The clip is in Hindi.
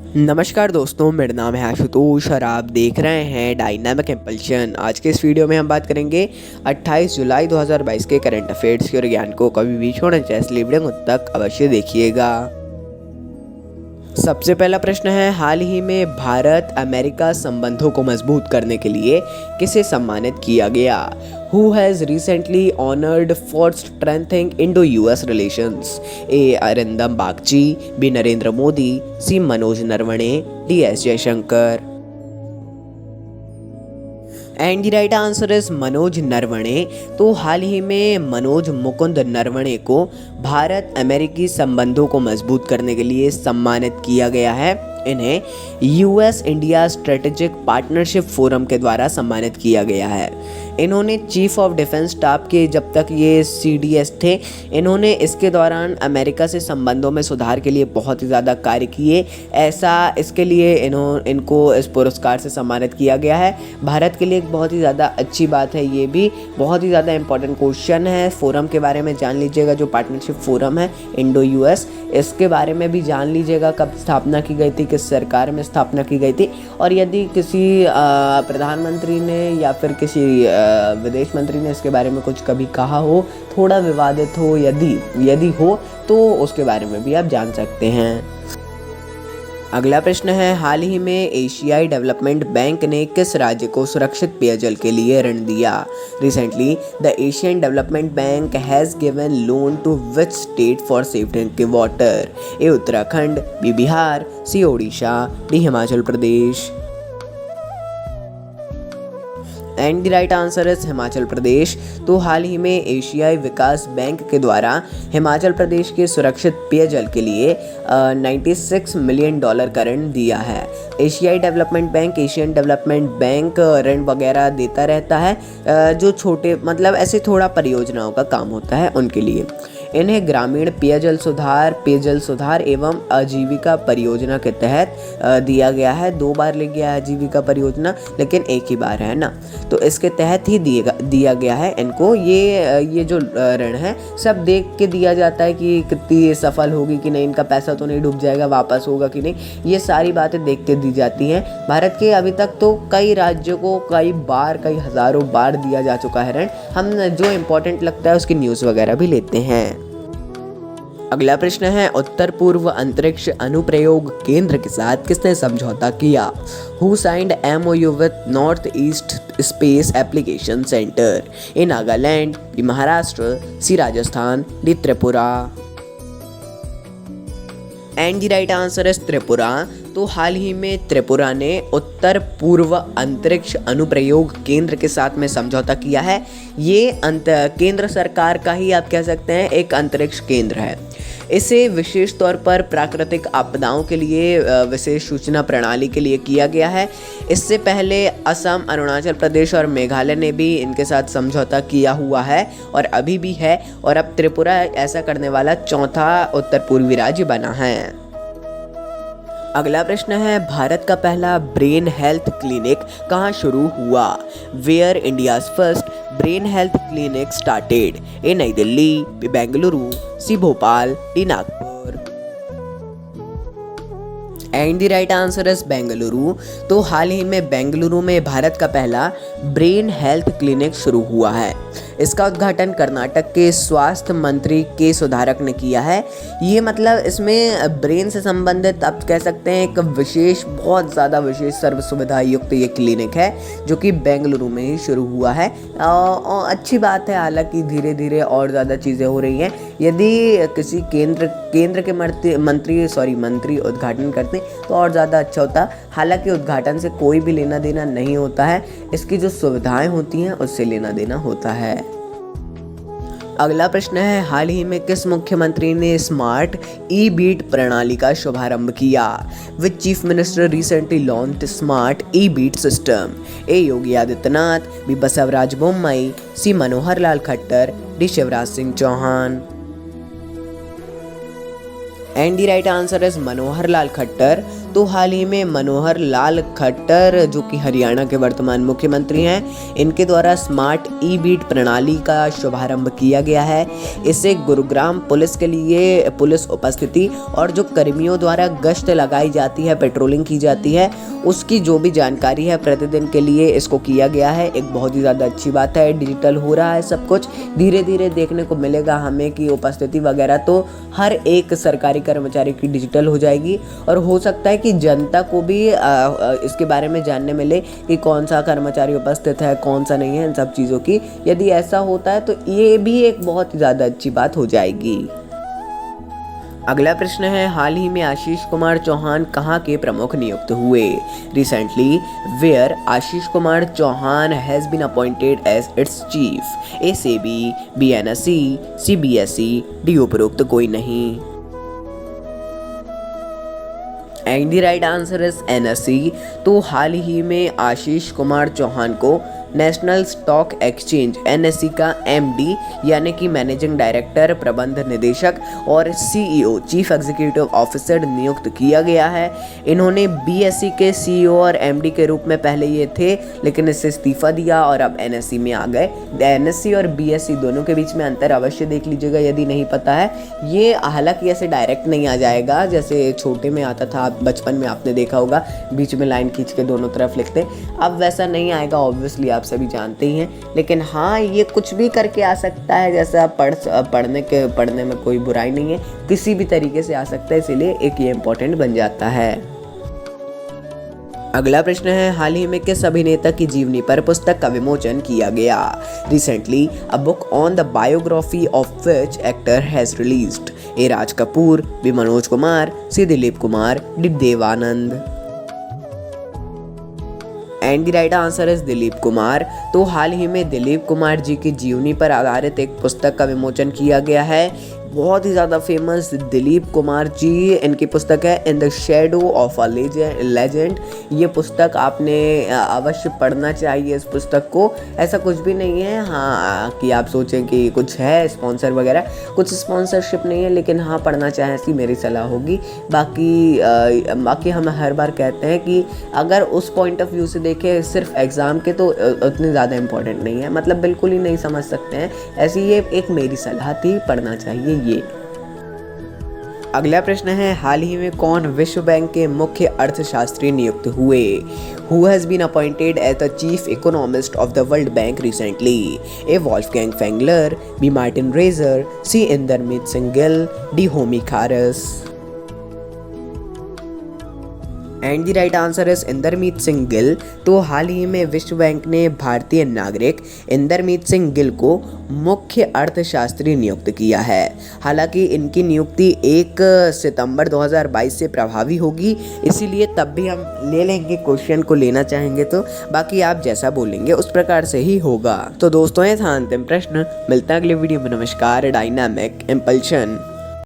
नमस्कार दोस्तों, मेरा नाम है आशुतोष और आप देख रहे हैं डायनामिक इम्पल्शन। आज के इस वीडियो में हम बात करेंगे 28 जुलाई 2022 के करंट अफेयर्स के और ज्ञान को कभी भी छोड़ना चाहिए, इसलिए वीडियो तक अवश्य देखिएगा। सबसे पहला प्रश्न है, हाल ही में भारत अमेरिका संबंधों को मजबूत करने के लिए किसे सम्मानित किया गया? Who has recently honored for strengthening Indo-US relations? A. Arindam Bagchi, B. Narendra Modi, C. Manoj Naravane, D. S Jaishankar. And the right answer is Manoj Naravane. तो हाल ही में मनोज मुकुंद नरवणे को भारत अमेरिकी संबंधों को मजबूत करने के लिए सम्मानित किया गया है। इन्हें US India strategic partnership forum के द्वारा सम्मानित किया गया है। इन्होंने चीफ ऑफ डिफेंस स्टाफ के जब तक ये सीडीएस थे, इन्होंने इसके दौरान अमेरिका से संबंधों में सुधार के लिए बहुत ही ज़्यादा कार्य किए। ऐसा इसके लिए इनको इस पुरस्कार से सम्मानित किया गया है। भारत के लिए एक बहुत ही ज़्यादा अच्छी बात है, ये भी बहुत ही ज़्यादा इंपॉर्टेंट क्वेश्चन है। फोरम के बारे में जान लीजिएगा, जो पार्टनरशिप फोरम है इंडो यूएस, इसके बारे में भी जान लीजिएगा, कब स्थापना की गई थी, किस सरकार में स्थापना की गई थी, और यदि किसी प्रधानमंत्री ने या फिर किसी विदेश मंत्री ने इसके बारे में कुछ कभी कहा हो, थोड़ा विवादित हो, यदि हो तो उसके बारे में भी आप जान सकते हैं। अगला प्रश्न है, हाल ही में एशियाई डेवलपमेंट बैंक ने किस राज्य को सुरक्षित पेयजल के लिए ऋण दिया? Recently the Asian development bank has given loan to which state for safe drinking water? A Uttarakhand, B Bihar, C Odisha, D Himachal Pradesh. And the right answer is Himachal Pradesh. तो हाल ही में एशियाई विकास बैंक के द्वारा हिमाचल प्रदेश के सुरक्षित पेयजल के लिए $96 मिलियन का ऋण दिया है। एशियाई development bank, Asian development bank ऋण वगैरह देता रहता है, जो छोटे मतलब ऐसे थोड़ा परियोजनाओं का काम होता है उनके लिए। इन्हें ग्रामीण पेयजल सुधार एवं आजीविका परियोजना के तहत दिया गया है। 2 बार ले गया है आजीविका परियोजना, लेकिन एक ही बार है ना, तो इसके तहत ही दिया गया है इनको। ये जो ऋण है सब देख के दिया जाता है कि कितनी सफल होगी कि नहीं, इनका पैसा तो नहीं डूब जाएगा, वापस होगा कि नहीं, ये सारी बातें देख के दी जाती हैं। भारत के अभी तक तो कई राज्यों को कई हज़ारों बार दिया जा चुका है ऋण। हम जो इम्पोर्टेंट लगता है उसकी न्यूज़ वगैरह भी लेते हैं। अगला प्रश्न है, उत्तर पूर्व अंतरिक्ष अनुप्रयोग केंद्र के साथ किसने समझौता किया? Who signed MOU with North East Space Application Centre? A Nagaland, B Maharashtra, C Rajasthan, D Tripura. And the right answer is Tripura. तो हाल ही में त्रिपुरा ने उत्तर पूर्व अंतरिक्ष अनुप्रयोग केंद्र के साथ में समझौता किया है। ये केंद्र सरकार का ही आप कह सकते हैं एक अंतरिक्ष केंद्र है। इसे विशेष तौर पर प्राकृतिक आपदाओं के लिए विशेष सूचना प्रणाली के लिए किया गया है। इससे पहले असम, अरुणाचल प्रदेश और मेघालय ने भी इनके साथ समझौता किया हुआ है और अभी भी है, और अब त्रिपुरा ऐसा करने वाला चौथा उत्तर पूर्वी राज्य बना है। अगला प्रश्न है, भारत का पहला ब्रेन हेल्थ क्लिनिक कहाँ शुरू हुआ? Where India's first brain health clinic started? A Nai Delhi, B Bengaluru, C Bhopal, D Nagpur. And the right answer is Bengaluru. तो हाल ही में बेंगलुरु में भारत का पहला ब्रेन हेल्थ क्लिनिक शुरू हुआ है। इसका उद्घाटन कर्नाटक के स्वास्थ्य मंत्री के सुधारक ने किया है। ये मतलब इसमें ब्रेन से संबंधित आप कह सकते हैं एक बहुत ज़्यादा विशेष सर्व सुविधा युक्त ये क्लिनिक है, जो कि बेंगलुरु में ही शुरू हुआ है। और अच्छी बात है, हालांकि धीरे धीरे और ज़्यादा चीज़ें हो रही हैं। यदि किसी केंद्र के मंत्री उद्घाटन करते तो और ज़्यादा अच्छा होता। हालांकि उद्घाटन से कोई भी लेना देना नहीं होता है, इसकी जो सुविधाएं होती हैं उससे लेना देना होता है। अगला प्रश्न है, हाल ही में किस मुख्यमंत्री ने स्मार्ट ई बीट प्रणाली का शुभारंभ किया? Which chief minister recently launched smart e beat system? A Yogi Adityanath, B Basavaraj Bommai, C Manohar Lal Khattar, D Shivraj Singh Chouhan. And the right answer is Manohar Lal Khattar. तो हाल ही में मनोहर लाल खट्टर जो कि हरियाणा के वर्तमान मुख्यमंत्री हैं, इनके द्वारा स्मार्ट ई बीट प्रणाली का शुभारंभ किया गया है। इससे गुरुग्राम पुलिस के लिए पुलिस उपस्थिति और जो कर्मियों द्वारा गश्त लगाई जाती है, पेट्रोलिंग की जाती है, उसकी जो भी जानकारी है प्रतिदिन के लिए इसको किया गया है। एक बहुत ही ज़्यादा अच्छी बात है, डिजिटल हो रहा है सब कुछ, धीरे धीरे देखने को मिलेगा हमें कि उपस्थिति वगैरह तो हर एक सरकारी कर्मचारी की डिजिटल हो जाएगी और हो सकता है कि जनता को भी इसके बारे में जानने मिले कि कौन सा कर्मचारी उपस्थित है, कौन सा नहीं है, इन सब चीज़ों की। यदि ऐसा होता है तो ये भी एक बहुत ही ज़्यादा अच्छी बात हो जाएगी। अगला प्रश्न है, हाल ही में आशीष कुमार चौहान कहाँ के प्रमुख नियुक्त हुए? Recently where Ashish Kumar Chauhan has been appointed as its chief, ACB, BNSE, CBSE, D उपरोक्त कोई नहीं। And the right answer is NSE। तो हाल ही में आशीष कुमार चौहान को नेशनल स्टॉक एक्सचेंज NSE का MD यानी कि मैनेजिंग डायरेक्टर, प्रबंध निदेशक और CEO चीफ एग्जीक्यूटिव ऑफिसर नियुक्त किया गया है। इन्होंने BSE के CEO और MD के रूप में पहले ये थे, लेकिन इससे इस्तीफा दिया और अब NSE में आ गए। NSE और BSE दोनों के बीच में अंतर अवश्य देख लीजिएगा यदि नहीं पता है। ये हालांकि ऐसे डायरेक्ट नहीं आ जाएगा, जैसे छोटे में आता था, बचपन में आपने देखा होगा बीच में लाइन खींच के दोनों तरफ लिखते, अब वैसा नहीं आएगा, ऑब्वियसली आप सभी जानते ही हैं। लेकिन हाँ, ये कुछ भी करके आ सकता है, जैसे आप पढ़ने में कोई बुराई नहीं है, किसी भी तरीके से आ सकता है, इसीलिए एक ये इम्पोर्टेंट बन जाता है। अगला प्रश्न है, हाल ही में किस अभिनेता की जीवनी पर पुस्तक का विमोचन किया गया? Recently a book on the biography of which actor has released? A Raj Kapoor, B Manoj Kumar, C Dilip Kumar, D Dev Anand. And the right answer is Dilip Kumar. तो हाल ही में दिलीप कुमार जी की जीवनी पर आधारित एक पुस्तक का विमोचन किया गया है। बहुत ही ज़्यादा फेमस दिलीप कुमार जी, इनकी पुस्तक है in the shadow of a legend. ये पुस्तक आपने अवश्य पढ़ना चाहिए इस पुस्तक को। ऐसा कुछ भी नहीं है हाँ कि आप सोचें कि कुछ है स्पॉन्सर वगैरह, कुछ स्पॉन्सरशिप नहीं है, लेकिन हाँ पढ़ना चाहें ऐसी मेरी सलाह होगी। बाकी हम हर बार कहते हैं कि अगर उस पॉइंट ऑफ व्यू से देखें सिर्फ एग्ज़ाम के, तो उतने ज़्यादा इम्पोर्टेंट नहीं है, मतलब बिल्कुल ही नहीं समझ सकते हैं। ऐसी ये एक मेरी सलाह थी, पढ़ना चाहिए ये। अगला प्रश्न है, हाल ही में कौन विश्व बैंक के मुख्य अर्थशास्त्री नियुक्त हुए? Who has been appointed as the chief economist of the World Bank recently? A. Wolfgang Fengler, B. Martin Reiser, C. Indermeet Singh Gill, D. Homi Kharas। And the right answer is Indermit Singh Gill. तो हाल ही में विश्व बैंक ने भारतीय नागरिक इंदरमीत सिंह गिल को मुख्य अर्थशास्त्री नियुक्त किया है। हालांकि इनकी नियुक्ति 1 सितंबर 2022 से प्रभावी होगी, इसीलिए तब भी हम ले लेंगे, क्वेश्चन को लेना चाहेंगे तो, बाकी आप जैसा बोलेंगे उस प्रकार से ही होगा। तो दोस्तों, ये था अंतिम प्रश्न। मिलता है अगले वीडियो में। नमस्कार। Dynamic impulsion.